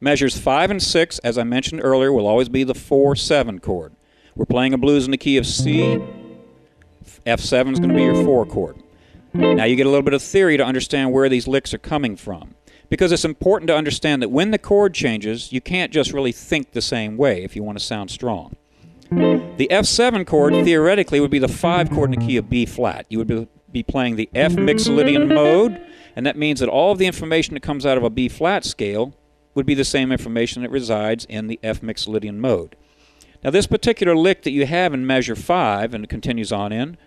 Measures 5 and 6, as I mentioned earlier, will always be the 4-7 chord. We're playing a blues in the key of C. F7 is going to be your 4 chord. Now you get a little bit of theory to understand where these licks are coming from. Because it's important to understand that when the chord changes, you can't just really think the same way if you want to sound strong. The F7 chord, theoretically, would be the 5 chord in the key of B flat. You would be playing the F mixolydian mode, and that means that all of the information that comes out of a B flat scale would be the same information that resides in the F mixolydian mode. Now this particular lick that you have in measure 5, and it continues on in,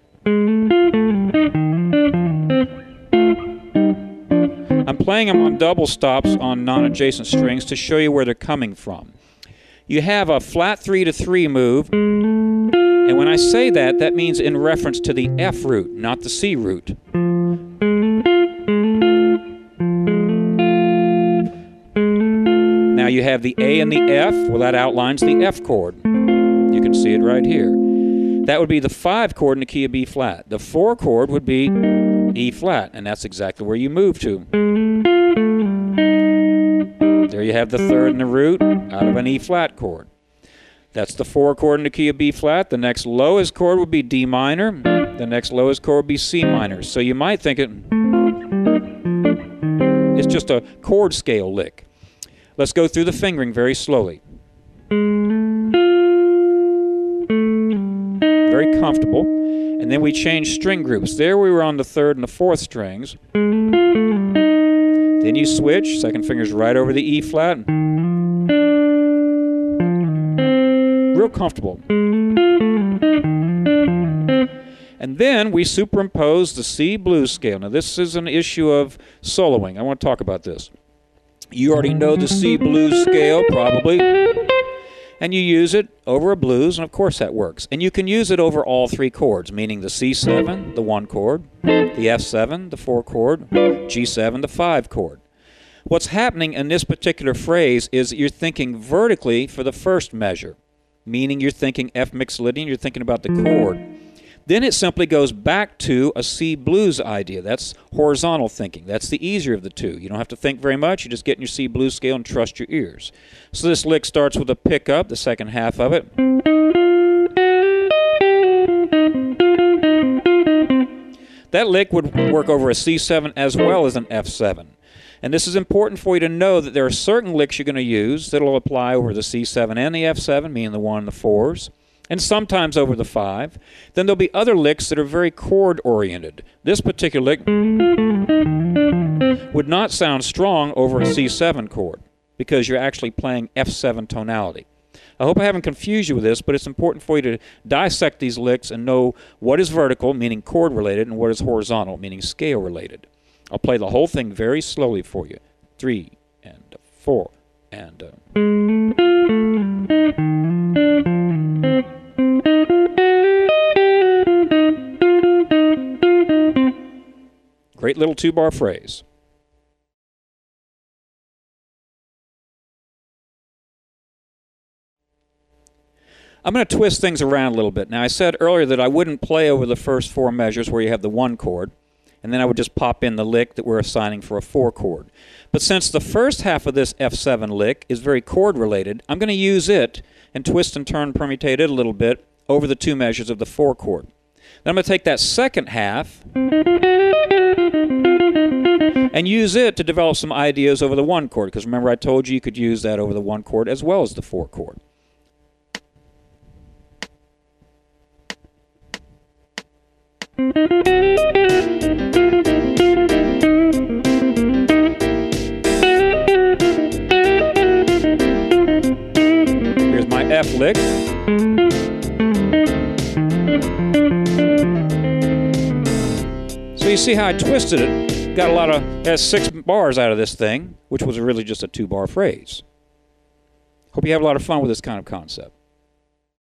I'm playing them on double stops on non-adjacent strings to show you where they're coming from. You have a flat 3 to 3 move, and when I say that, that means in reference to the F root, not the C root. Now you have the A and the F, well that outlines the F chord. You can see it right here. That would be the 5 chord in the key of B flat. The 4 chord would be E flat, and that's exactly where you move to. There you have the 3rd and the root out of an E flat chord. That's the 4 chord in the key of B flat. The next lowest chord would be D minor. The next lowest chord would be C minor. So you might think it's just a chord scale lick. Let's go through the fingering very slowly. Very comfortable. And then we change string groups. There we were on the 3rd and the 4th strings. Then you switch, second finger's right over the E flat. Real comfortable. And then we superimpose the C blues scale. Now this is an issue of soloing. I want to talk about this. You already know the C blues scale, probably. And you use it over a blues, and of course that works. And you can use it over all 3 chords, meaning the C7, the 1 chord, the F7, the 4 chord, G7, the 5 chord. What's happening in this particular phrase is that you're thinking vertically for the first measure, meaning you're thinking F mixolydian, you're thinking about the chord. Then it simply goes back to a C blues idea. That's horizontal thinking. That's the easier of the two. You don't have to think very much. You just get in your C blues scale and trust your ears. So this lick starts with a pickup, the second half of it. That lick would work over a C7 as well as an F7. And this is important for you to know that there are certain licks you're going to use that will apply over the C7 and the F7, meaning the 1 and the 4s. And sometimes over the 5. Then there'll be other licks that are very chord-oriented. This particular lick would not sound strong over a C7 chord because you're actually playing F7 tonality. I hope I haven't confused you with this, but it's important for you to dissect these licks and know what is vertical, meaning chord-related, and what is horizontal, meaning scale-related. I'll play the whole thing very slowly for you. 3 and 4 and... Great little 2-bar phrase. I'm going to twist things around a little bit. Now I said earlier that I wouldn't play over the first 4 measures where you have the 1 chord, and then I would just pop in the lick that we're assigning for a 4 chord. But since the first half of this F7 lick is very chord related, I'm going to use it and twist and turn, permutate it a little bit over the 2 measures of the 4 chord. Then I'm going to take that second half and use it to develop some ideas over the 1 chord, because remember I told you you could use that over the 1 chord as well as the 4 chord. Here's my F lick. So you see how I twisted it. Got a lot of, has 6 bars out of this thing, which was really just a 2-bar phrase. Hope you have a lot of fun with this kind of concept.